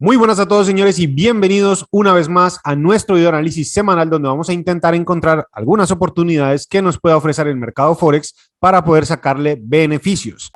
Muy buenas a todos, señores, y bienvenidos una vez más a nuestro video análisis semanal donde vamos a intentar encontrar algunas oportunidades que nos pueda ofrecer el mercado Forex para poder sacarle beneficios.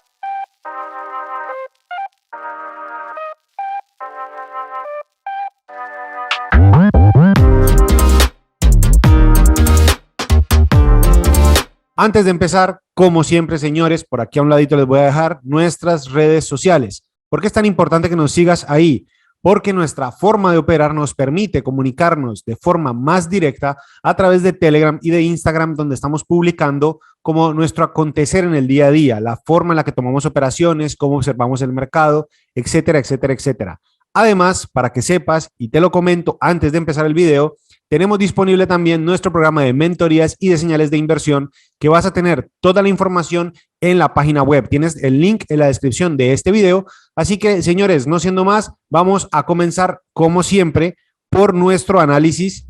Antes de empezar, como siempre, señores, por aquí a un ladito les voy a dejar nuestras redes sociales. ¿Por qué es tan importante que nos sigas ahí? Porque nuestra forma de operar nos permite comunicarnos de forma más directa a través de Telegram y de Instagram, donde estamos publicando como nuestro acontecer en el día a día, la forma en la que tomamos operaciones, cómo observamos el mercado, etcétera, etcétera, etcétera. Además, para que sepas, y te lo comento antes de empezar el video, tenemos disponible también nuestro programa de mentorías y de señales de inversión, que vas a tener toda la información en la página web. Tienes el link en la descripción de este video. Así que, señores, no siendo más, vamos a comenzar, como siempre, por nuestro análisis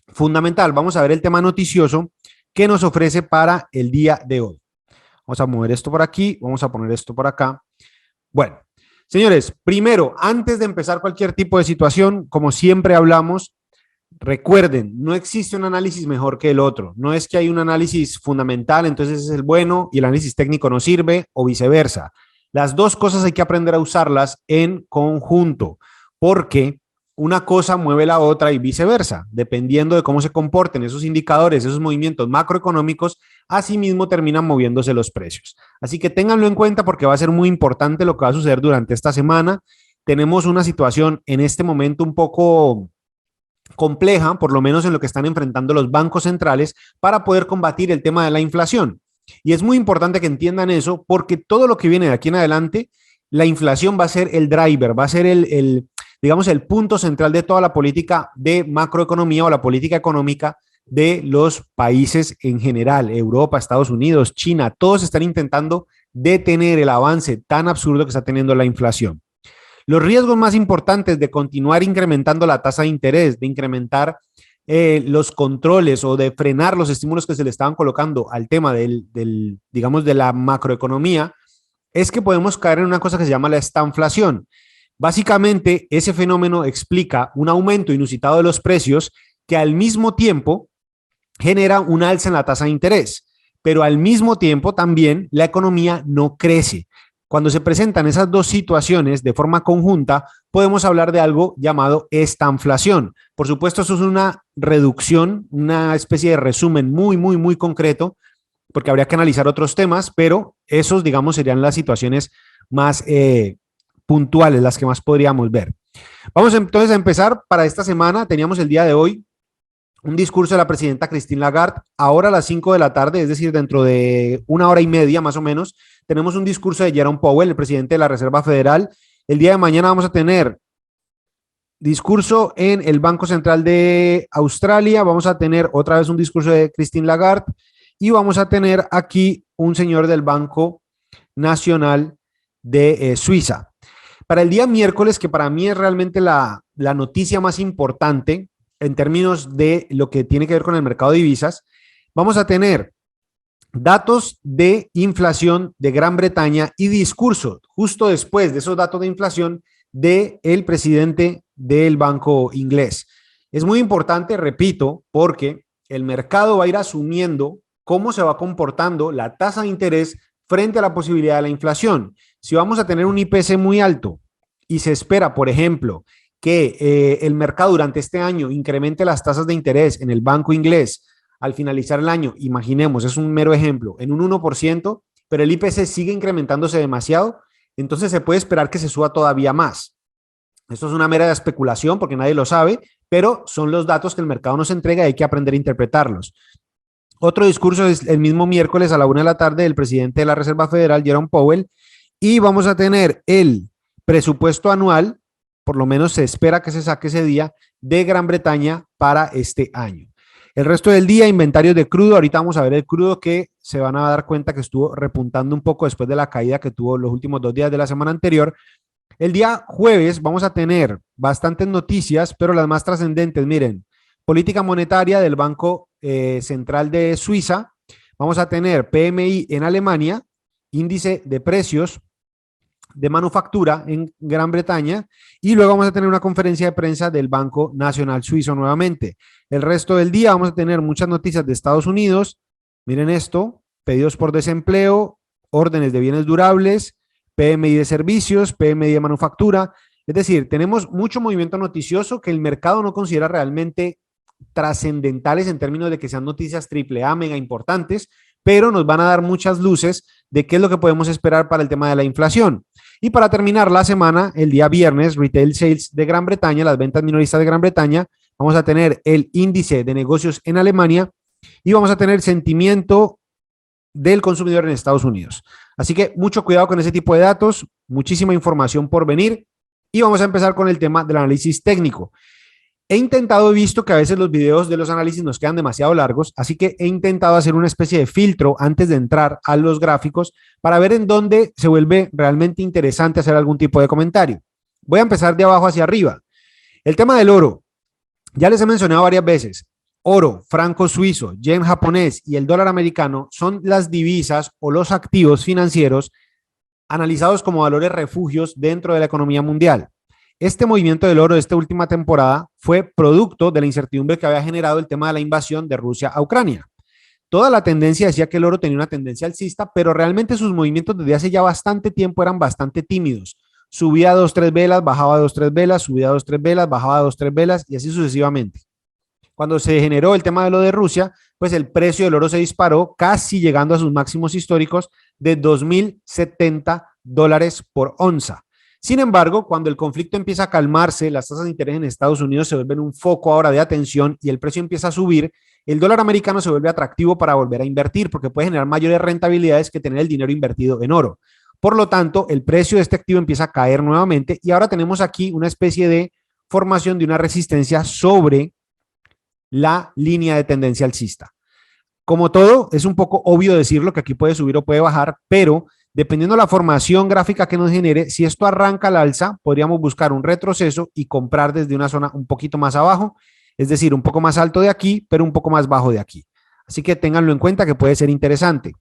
fundamental. Vamos a ver el tema noticioso que nos ofrece para el día de hoy. Vamos a mover esto por aquí, vamos a poner esto por acá. Bueno, señores, primero, antes de empezar cualquier tipo de situación, como siempre hablamos, recuerden, no existe un análisis mejor que el otro. No es que hay un análisis fundamental, entonces es el bueno y el análisis técnico no sirve o viceversa. Las dos cosas hay que aprender a usarlas en conjunto, porque una cosa mueve la otra y viceversa. Dependiendo de cómo se comporten esos indicadores, esos movimientos macroeconómicos, asimismo terminan moviéndose los precios. Así que ténganlo en cuenta porque va a ser muy importante lo que va a suceder durante esta semana. Tenemos una situación en este momento un poco compleja, por lo menos en lo que están enfrentando los bancos centrales para poder combatir el tema de la inflación. Y es muy importante que entiendan eso porque todo lo que viene de aquí en adelante, la inflación va a ser el driver, va a ser digamos, el punto central de toda la política de macroeconomía o la política económica de los países en general, Europa, Estados Unidos, China, todos están intentando detener el avance tan absurdo que está teniendo la inflación. Los riesgos más importantes de continuar incrementando la tasa de interés, de incrementar los controles o de frenar los estímulos que se le estaban colocando al tema digamos, de la macroeconomía, es que podemos caer en una cosa que se llama la estanflación. Básicamente, ese fenómeno explica un aumento inusitado de los precios que al mismo tiempo genera un alza en la tasa de interés, pero al mismo tiempo también la economía no crece. Cuando se presentan esas dos situaciones de forma conjunta, podemos hablar de algo llamado estanflación. Por supuesto, eso es una reducción, una especie de resumen muy concreto, porque habría que analizar otros temas, pero esos, digamos, serían las situaciones más puntuales, las que más podríamos ver. Vamos entonces a empezar para esta semana. Teníamos el día de hoy un discurso de la presidenta Christine Lagarde. Ahora a las 5 de la tarde, es decir, dentro de una hora y media más o menos, tenemos un discurso de Jerome Powell, el presidente de la Reserva Federal. El día de mañana vamos a tener discurso en el Banco Central de Australia. Vamos a tener otra vez un discurso de Christine Lagarde y vamos a tener aquí un señor del Banco Nacional de Suiza. Para el día miércoles, que para mí es realmente la noticia más importante en términos de lo que tiene que ver con el mercado de divisas, vamos a tener datos de inflación de Gran Bretaña y discurso justo después de esos datos de inflación del presidente del banco inglés. Es muy importante, repito, porque el mercado va a ir asumiendo cómo se va comportando la tasa de interés frente a la posibilidad de la inflación. Si vamos a tener un IPC muy alto y se espera, por ejemplo, que el mercado durante este año incremente las tasas de interés en el banco inglés al finalizar el año, imaginemos, es un mero ejemplo, en un 1%, pero el IPC sigue incrementándose demasiado, entonces se puede esperar que se suba todavía más. Esto es una mera especulación porque nadie lo sabe, pero son los datos que el mercado nos entrega y hay que aprender a interpretarlos. Otro discurso es el mismo miércoles a la 1 de la tarde del presidente de la Reserva Federal, Jerome Powell, y vamos a tener el presupuesto anual, por lo menos se espera que se saque ese día, de Gran Bretaña para este año. El resto del día, inventarios de crudo. Ahorita vamos a ver el crudo que se van a dar cuenta que estuvo repuntando un poco después de la caída que tuvo los últimos 2 días de la semana anterior. El día jueves vamos a tener bastantes noticias, pero las más trascendentes, miren, política monetaria del Banco Central de Suiza. Vamos a tener PMI en Alemania, índice de precios de manufactura en Gran Bretaña y luego vamos a tener una conferencia de prensa del Banco Nacional Suizo nuevamente. El resto del día vamos a tener muchas noticias de Estados Unidos. Miren esto, pedidos por desempleo, órdenes de bienes durables, PMI de servicios, PMI de manufactura. Es decir, tenemos mucho movimiento noticioso que el mercado no considera realmente trascendentales en términos de que sean noticias triple A, mega importantes, pero nos van a dar muchas luces de qué es lo que podemos esperar para el tema de la inflación. Y para terminar la semana, el día viernes, Retail Sales de Gran Bretaña, las ventas minoristas de Gran Bretaña, vamos a tener el índice de negocios en Alemania y vamos a tener sentimiento del consumidor en Estados Unidos. Así que mucho cuidado con ese tipo de datos, muchísima información por venir y vamos a empezar con el tema del análisis técnico. He intentado, he visto que a veces los videos de los análisis nos quedan demasiado largos, así que he intentado hacer una especie de filtro antes de entrar a los gráficos para ver en dónde se vuelve realmente interesante hacer algún tipo de comentario. Voy a empezar de abajo hacia arriba. El tema del oro, ya les he mencionado varias veces, oro, franco suizo, yen japonés y el dólar americano son las divisas o los activos financieros analizados como valores refugios dentro de la economía mundial. Este movimiento del oro de esta última temporada fue producto de la incertidumbre que había generado el tema de la invasión de Rusia a Ucrania. Toda la tendencia decía que el oro tenía una tendencia alcista, pero realmente sus movimientos desde hace ya bastante tiempo eran bastante tímidos. Subía 2-3 velas, bajaba 2-3 velas, subía 2-3 velas, bajaba 2-3 velas y así sucesivamente. Cuando se generó el tema de lo de Rusia, pues el precio del oro se disparó casi llegando a sus máximos históricos de $2,070 por onza. Sin embargo, cuando el conflicto empieza a calmarse, las tasas de interés en Estados Unidos se vuelven un foco ahora de atención y el precio empieza a subir, el dólar americano se vuelve atractivo para volver a invertir porque puede generar mayores rentabilidades que tener el dinero invertido en oro. Por lo tanto, el precio de este activo empieza a caer nuevamente y ahora tenemos aquí una especie de formación de una resistencia sobre la línea de tendencia alcista. Como todo, es un poco obvio decirlo que aquí puede subir o puede bajar, pero dependiendo de la formación gráfica que nos genere, si esto arranca al alza, podríamos buscar un retroceso y comprar desde una zona un poquito más abajo, es decir, un poco más alto de aquí, pero un poco más bajo de aquí. Así que ténganlo en cuenta que puede ser interesante.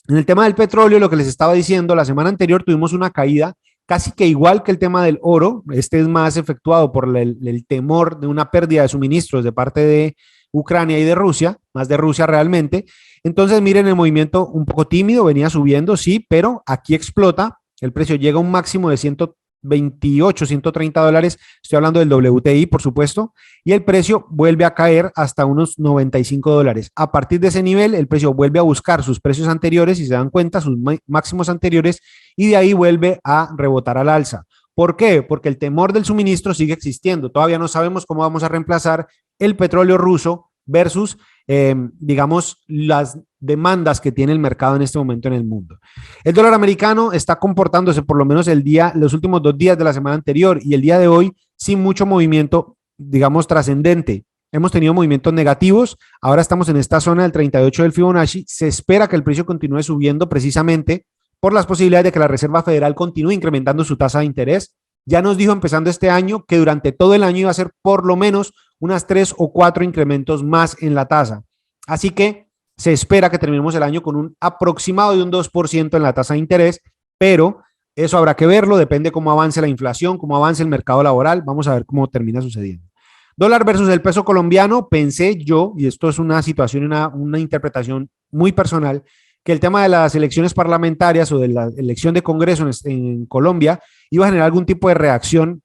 En el tema del petróleo, lo que les estaba diciendo, la semana anterior tuvimos una caída casi que igual que el tema del oro. Este es más efectuado por el temor de una pérdida de suministros de parte de Ucrania y de Rusia, más de Rusia realmente. Entonces, miren el movimiento un poco tímido, venía subiendo, sí, pero aquí explota, el precio llega a un máximo de 128, $130, estoy hablando del WTI, por supuesto, y el precio vuelve a caer hasta unos $95. A partir de ese nivel, el precio vuelve a buscar sus precios anteriores, y se dan cuenta, sus máximos anteriores, y de ahí vuelve a rebotar al alza. ¿Por qué? Porque el temor del suministro sigue existiendo. Todavía no sabemos cómo vamos a reemplazar el petróleo ruso versus, digamos, las demandas que tiene el mercado en este momento en el mundo. El dólar americano está comportándose por lo menos los últimos 2 días de la semana anterior y el día de hoy sin mucho movimiento, digamos, trascendente. Hemos tenido movimientos negativos, ahora estamos en esta zona del 38 del Fibonacci, se espera que el precio continúe subiendo precisamente por las posibilidades de que la Reserva Federal continúe incrementando su tasa de interés. Ya nos dijo empezando este año que durante todo el año iba a ser por lo menos unas 3 o 4 incrementos más en la tasa. Así que se espera que terminemos el año con un aproximado de un 2% en la tasa de interés, pero eso habrá que verlo, depende cómo avance la inflación, cómo avance el mercado laboral, vamos a ver cómo termina sucediendo. Dólar versus el peso colombiano, pensé yo, y esto es una situación, una interpretación muy personal, que el tema de las elecciones parlamentarias o de la elección de Congreso en Colombia iba a generar algún tipo de reacción,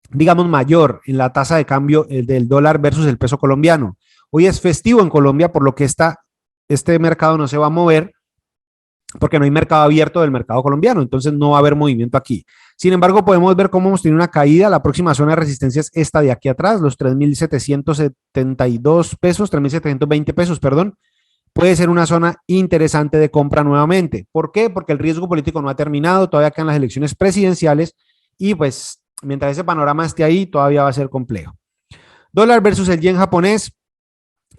digamos, mayor en la tasa de cambio del dólar versus el peso colombiano. Hoy es festivo en Colombia, por lo que este mercado no se va a mover porque no hay mercado abierto del mercado colombiano, entonces no va a haber movimiento aquí. Sin embargo, podemos ver cómo hemos tenido una caída. La próxima zona de resistencia es esta de aquí atrás, los 3,772 pesos, 3,720 pesos, perdón. Puede ser una zona interesante de compra nuevamente. ¿Por qué? Porque el riesgo político no ha terminado, todavía quedan las elecciones presidenciales y pues mientras ese panorama esté ahí, todavía va a ser complejo. Dólar versus el yen japonés,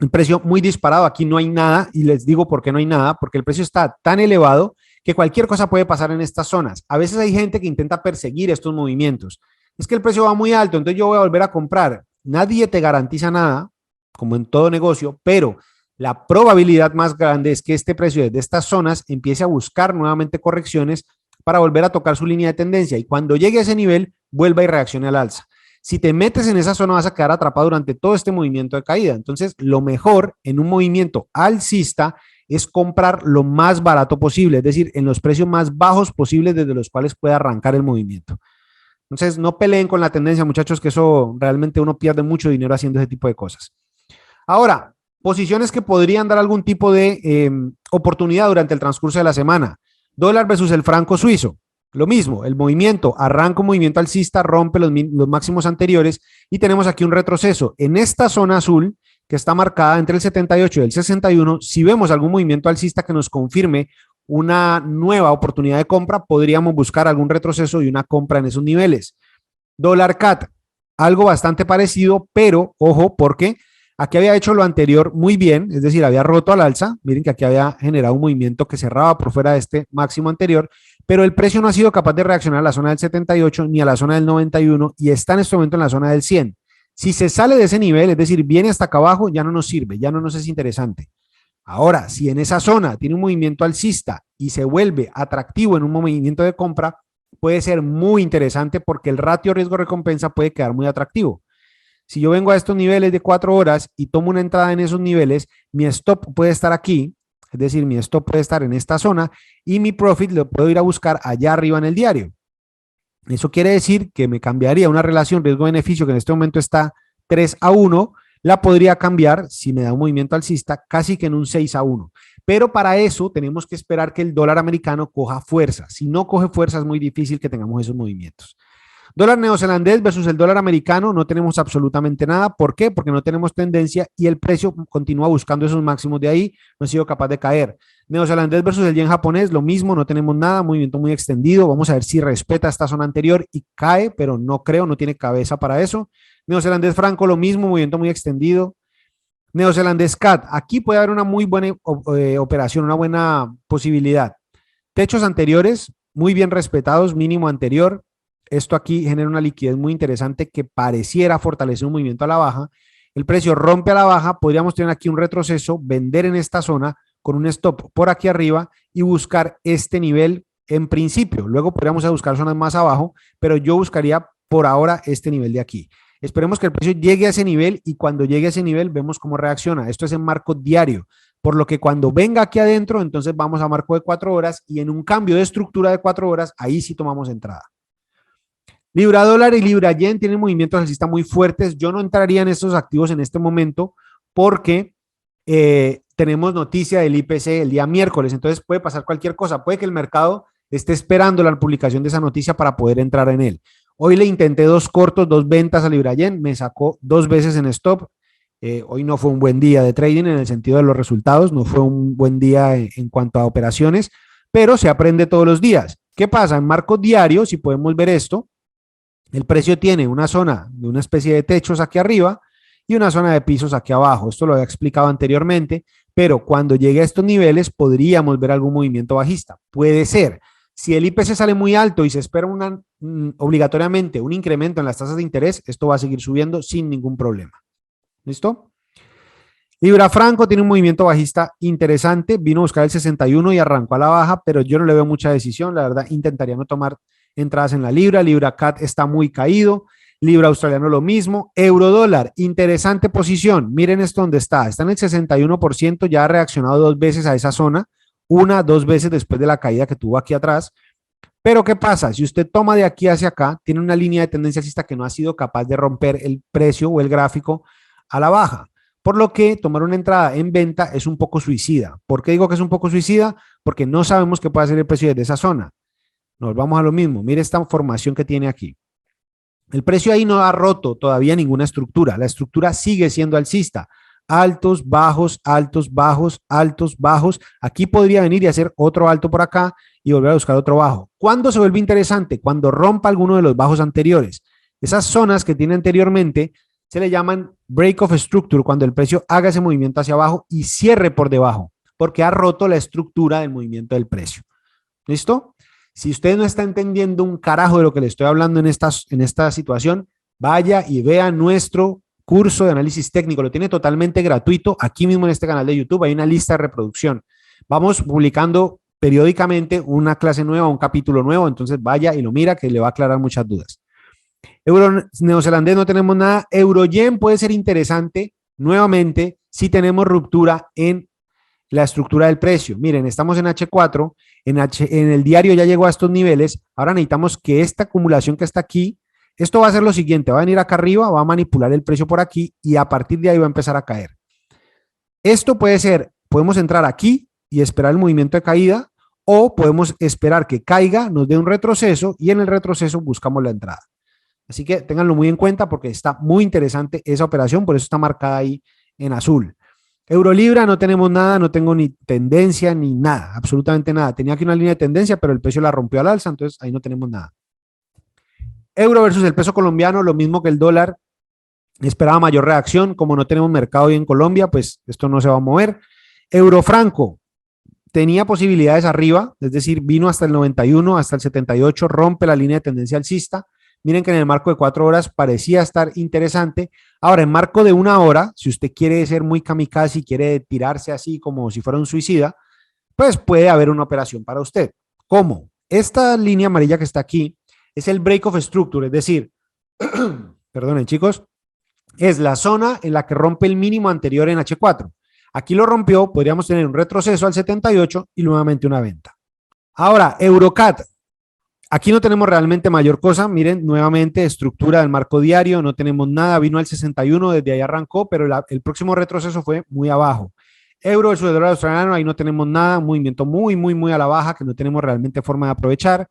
un precio muy disparado, aquí no hay nada y les digo por qué no hay nada, porque el precio está tan elevado que cualquier cosa puede pasar en estas zonas. A veces hay gente que intenta perseguir estos movimientos. Es que el precio va muy alto, entonces yo voy a volver a comprar. Nadie te garantiza nada, como en todo negocio, pero la probabilidad más grande es que este precio desde estas zonas empiece a buscar nuevamente correcciones para volver a tocar su línea de tendencia y cuando llegue a ese nivel, vuelva y reaccione al alza. Si te metes en esa zona vas a quedar atrapado durante todo este movimiento de caída. Entonces, lo mejor en un movimiento alcista es comprar lo más barato posible, es decir, en los precios más bajos posibles desde los cuales pueda arrancar el movimiento. Entonces, no peleen con la tendencia, muchachos, que eso realmente uno pierde mucho dinero haciendo ese tipo de cosas. Ahora, posiciones que podrían dar algún tipo de oportunidad durante el transcurso de la semana. Dólar versus el franco suizo. Lo mismo, el movimiento, arranca un movimiento alcista, rompe los máximos anteriores y tenemos aquí un retroceso. En esta zona azul, que está marcada entre el 78 y el 61, si vemos algún movimiento alcista que nos confirme una nueva oportunidad de compra, podríamos buscar algún retroceso y una compra en esos niveles. Dólar CAT, algo bastante parecido, pero ojo, porque aquí había hecho lo anterior muy bien, es decir, había roto al alza. Miren que aquí había generado un movimiento que cerraba por fuera de este máximo anterior, pero el precio no ha sido capaz de reaccionar a la zona del 78 ni a la zona del 91 y está en este momento en la zona del 100. Si se sale de ese nivel, es decir, viene hasta acá abajo, ya no nos sirve, ya no nos es interesante. Ahora, si en esa zona tiene un movimiento alcista y se vuelve atractivo en un movimiento de compra, puede ser muy interesante porque el ratio riesgo-recompensa puede quedar muy atractivo. Si yo vengo a estos niveles de 4 horas y tomo una entrada en esos niveles, mi stop puede estar aquí, es decir, mi stop puede estar en esta zona y mi profit lo puedo ir a buscar allá arriba en el diario. Eso quiere decir que me cambiaría una relación riesgo-beneficio que en este momento está 3-1, la podría cambiar si me da un movimiento alcista casi que en un 6-1. Pero para eso tenemos que esperar que el dólar americano coja fuerza. Si no coge fuerza es muy difícil que tengamos esos movimientos. Dólar neozelandés versus el dólar americano, no tenemos absolutamente nada. ¿Por qué? Porque no tenemos tendencia y el precio continúa buscando esos máximos de ahí, no ha sido capaz de caer. Neozelandés versus el yen japonés, lo mismo, no tenemos nada, movimiento muy extendido. Vamos a ver si respeta esta zona anterior y cae, pero no creo, no tiene cabeza para eso. Neozelandés franco, lo mismo, movimiento muy extendido. Neozelandés CAT, aquí puede haber una muy buena operación, una buena posibilidad. Techos anteriores, muy bien respetados, mínimo anterior. Esto aquí genera una liquidez muy interesante que pareciera fortalecer un movimiento a la baja. El precio rompe a la baja, podríamos tener aquí un retroceso, vender en esta zona con un stop por aquí arriba y buscar este nivel en principio. Luego podríamos buscar zonas más abajo, pero yo buscaría por ahora este nivel de aquí. Esperemos que el precio llegue a ese nivel y cuando llegue a ese nivel vemos cómo reacciona. Esto es en marco diario, por lo que cuando venga aquí adentro, entonces vamos a marco de 4 horas y en un cambio de estructura de 4 horas, ahí sí tomamos entrada. Libra dólar y libra yen tienen movimientos alcistas muy fuertes. Yo no entraría en estos activos en este momento porque tenemos noticia del IPC el día miércoles, entonces puede pasar cualquier cosa. Puede que el mercado esté esperando la publicación de esa noticia para poder entrar en él. Hoy le intenté 2 cortos, 2 ventas a libra yen, me sacó 2 veces en stop. Hoy no fue un buen día de trading en el sentido de los resultados, no fue un buen día en cuanto a operaciones, pero se aprende todos los días. ¿Qué pasa? En marco diario, si podemos ver esto, el precio tiene una zona de una especie de techos aquí arriba y una zona de pisos aquí abajo. Esto lo había explicado anteriormente, pero cuando llegue a estos niveles podríamos ver algún movimiento bajista. Puede ser. Si el IPC sale muy alto y se espera obligatoriamente un incremento en las tasas de interés, esto va a seguir subiendo sin ningún problema. ¿Listo? Libra franco tiene un movimiento bajista interesante, vino a buscar el 61 y arrancó a la baja, pero yo no le veo mucha decisión, la verdad intentaría no tomar entradas en la libra. Libra CAT está muy caído, libra australiano lo mismo, euro dólar, interesante posición, miren esto donde está en el 61%, ya ha reaccionado 2 veces a esa zona, 2 veces después de la caída que tuvo aquí atrás. Pero ¿qué pasa? Si usted toma de aquí hacia acá, tiene una línea de tendencia alcista que no ha sido capaz de romper el precio o el gráfico a la baja. Por lo que tomar una entrada en venta es un poco suicida. ¿Por qué digo que es un poco suicida? Porque no sabemos qué puede hacer el precio desde esa zona. Nos vamos a lo mismo. Mire esta formación que tiene aquí. El precio ahí no ha roto todavía ninguna estructura. La estructura sigue siendo alcista. Altos, bajos, altos, bajos, altos, bajos. Aquí podría venir y hacer otro alto por acá y volver a buscar otro bajo. ¿Cuándo se vuelve interesante? Cuando rompa alguno de los bajos anteriores. Esas zonas que tiene anteriormente se le llaman break of structure, cuando el precio haga ese movimiento hacia abajo y cierre por debajo, porque ha roto la estructura del movimiento del precio. ¿Listo? Si usted no está entendiendo un carajo de lo que le estoy hablando en esta situación, vaya y vea nuestro curso de análisis técnico. Lo tiene totalmente gratuito aquí mismo en este canal de YouTube. Hay una lista de reproducción. Vamos publicando periódicamente una clase nueva, un capítulo nuevo, entonces vaya y lo mira que le va a aclarar muchas dudas. Euro neozelandés no tenemos nada. Euro-yen puede ser interesante nuevamente si tenemos ruptura en la estructura del precio. Miren, estamos en H4, en el diario ya llegó a estos niveles, ahora necesitamos que esta acumulación que está aquí, esto va a ser lo siguiente, va a venir acá arriba, va a manipular el precio por aquí y a partir de ahí va a empezar a caer. Esto puede ser, podemos entrar aquí y esperar el movimiento de caída o podemos esperar que caiga, nos dé un retroceso y en el retroceso buscamos la entrada. Así que ténganlo muy en cuenta porque está muy interesante esa operación, por eso está marcada ahí en azul. Eurolibra no tenemos nada, no tengo ni tendencia ni nada, absolutamente nada. Tenía aquí una línea de tendencia, pero el precio la rompió al alza, entonces ahí no tenemos nada. Euro versus el peso colombiano, lo mismo que el dólar, esperaba mayor reacción, como no tenemos mercado hoy en Colombia, pues esto no se va a mover. Eurofranco, tenía posibilidades arriba, es decir, vino hasta el 91, hasta el 78, rompe la línea de tendencia alcista. Miren que en el marco de 4 horas parecía estar interesante. Ahora, en marco de 1 hora, si usted quiere ser muy kamikaze y quiere tirarse así como si fuera un suicida, pues puede haber una operación para usted. ¿Cómo? Esta línea amarilla que está aquí es el break of structure, es decir, perdonen chicos, es la zona en la que rompe el mínimo anterior en H4. Aquí lo rompió, podríamos tener un retroceso al 78 y nuevamente una venta. Ahora, Eurocat. Aquí no tenemos realmente mayor cosa. Miren, nuevamente, estructura del marco diario, no tenemos nada. Vino al 61, desde ahí arrancó, pero el próximo retroceso fue muy abajo. Euro versus el dólar australiano, ahí no tenemos nada. Movimiento muy a la baja que no tenemos realmente forma de aprovechar.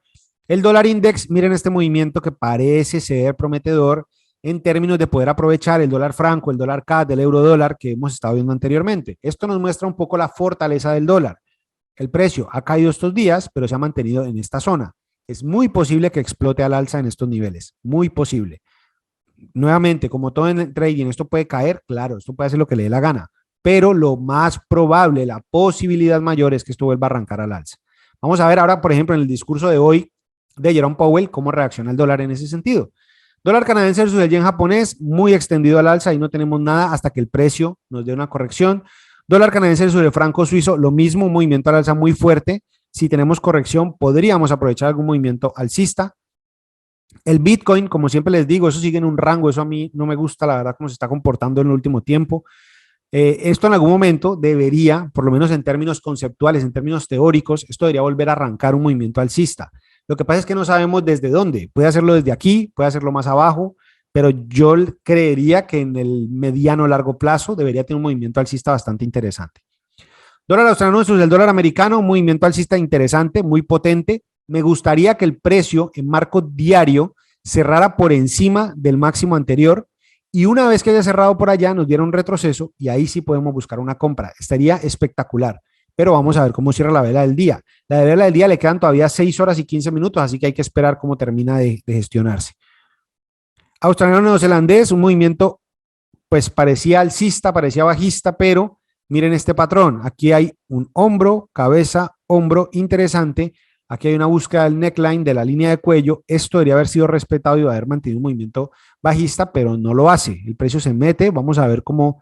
El dólar index, miren este movimiento que parece ser prometedor en términos de poder aprovechar el dólar franco, el dólar CAD, el euro dólar que hemos estado viendo anteriormente. Esto nos muestra un poco la fortaleza del dólar. El precio ha caído estos días, pero se ha mantenido en esta zona. Es muy posible que explote al alza en estos niveles, muy posible. Nuevamente, como todo en el trading, esto puede caer, claro, esto puede hacer lo que le dé la gana, pero lo más probable, la posibilidad mayor es que esto vuelva a arrancar al alza. Vamos a ver ahora, por ejemplo, en el discurso de hoy de Jerome Powell, cómo reacciona el dólar en ese sentido. Dólar canadiense versus el yen japonés, muy extendido al alza y no tenemos nada hasta que el precio nos dé una corrección. Dólar canadiense versus el franco suizo, lo mismo, un movimiento al alza muy fuerte. Si tenemos corrección, podríamos aprovechar algún movimiento alcista. El Bitcoin, como siempre les digo, eso sigue en un rango, eso a mí no me gusta, la verdad, cómo se está comportando en el último tiempo. Esto en algún momento debería, por lo menos en términos conceptuales, en términos teóricos, esto debería volver a arrancar un movimiento alcista. Lo que pasa es que no sabemos desde dónde. Puede hacerlo desde aquí, puede hacerlo más abajo, pero yo creería que en el mediano o largo plazo debería tener un movimiento alcista bastante interesante. Dólar australiano versus el dólar americano, un movimiento alcista interesante, muy potente. Me gustaría que el precio en marco diario cerrara por encima del máximo anterior y una vez que haya cerrado por allá nos diera un retroceso y ahí sí podemos buscar una compra. Estaría espectacular, pero vamos a ver cómo cierra la vela del día. La vela del día le quedan todavía 6 horas y 15 minutos, así que hay que esperar cómo termina de gestionarse. Australiano neozelandés, un movimiento pues parecía alcista, parecía bajista, pero miren este patrón. Aquí hay un hombro, cabeza, hombro interesante. Aquí hay una búsqueda del neckline, de la línea de cuello. Esto debería haber sido respetado y haber mantenido un movimiento bajista, pero no lo hace. El precio se mete. Vamos a ver cómo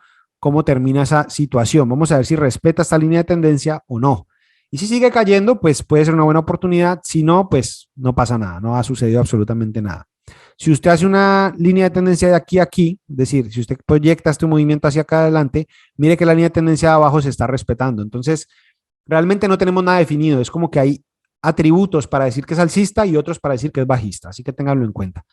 termina esa situación. Vamos a ver si respeta esta línea de tendencia o no. Y si sigue cayendo, pues puede ser una buena oportunidad. Si no, pues no pasa nada. No ha sucedido absolutamente nada. Si usted hace una línea de tendencia de aquí a aquí, es decir, si usted proyecta este movimiento hacia acá adelante, mire que la línea de tendencia de abajo se está respetando. Entonces, realmente no tenemos nada definido. Es como que hay atributos para decir que es alcista y otros para decir que es bajista. Así que ténganlo en cuenta.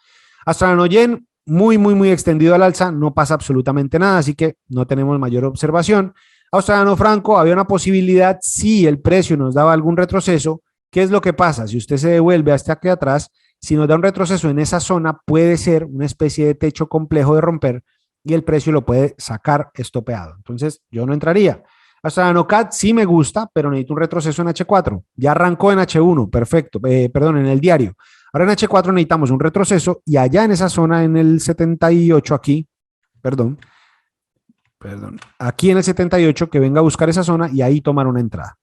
Australiano yen, muy extendido al alza. No pasa absolutamente nada, así que no tenemos mayor observación. Australiano franco, había una posibilidad si el precio nos daba algún retroceso. ¿Qué es lo que pasa? Si usted se devuelve hasta aquí atrás, si nos da un retroceso en esa zona, puede ser una especie de techo complejo de romper y el precio lo puede sacar estopeado. Entonces, yo no entraría. Australiano CAD sí me gusta, pero necesito un retroceso en H4. Ya arrancó en H1, perfecto, perdón, en el diario. Ahora en H4 necesitamos un retroceso y allá en esa zona, en el 78 aquí, perdón, aquí en el 78 que venga a buscar esa zona y ahí tomar una entrada.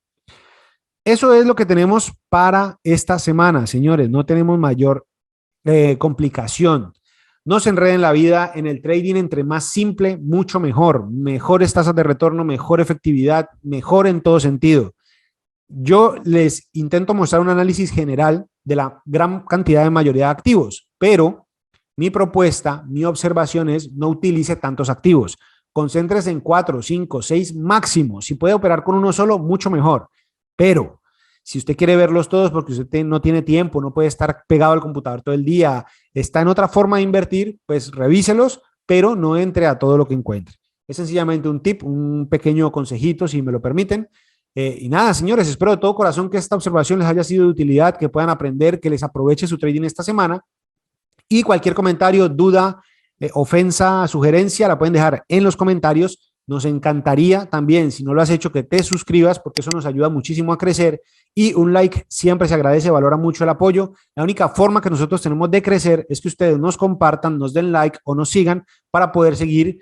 Eso es lo que tenemos para esta semana, señores. No tenemos mayor complicación. No se enreden la vida en el trading. Entre más simple, mucho mejor. Mejores tasas de retorno, mejor efectividad, mejor en todo sentido. Yo les intento mostrar un análisis general de la gran cantidad de mayoría de activos, pero mi propuesta, mi observación es no utilice tantos activos. Concéntrese en 4, 5, 6 máximo. Si puede operar con uno solo, mucho mejor. Pero si usted quiere verlos todos porque usted no tiene tiempo, no puede estar pegado al computador todo el día, está en otra forma de invertir, pues revíselos, pero no entre a todo lo que encuentre. Es sencillamente un tip, un pequeño consejito, si me lo permiten. Y nada, señores, espero de todo corazón que esta observación les haya sido de utilidad, que puedan aprender, que les aproveche su trading esta semana. Y cualquier comentario, duda, ofensa, sugerencia, la pueden dejar en los comentarios. Nos encantaría también, si no lo has hecho, que te suscribas porque eso nos ayuda muchísimo a crecer y un like siempre se agradece, valora mucho el apoyo. La única forma que nosotros tenemos de crecer es que ustedes nos compartan, nos den like o nos sigan para poder seguir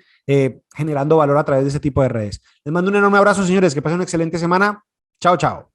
generando valor a través de ese tipo de redes. Les mando un enorme abrazo, señores, que pasen una excelente semana. Chao, chao.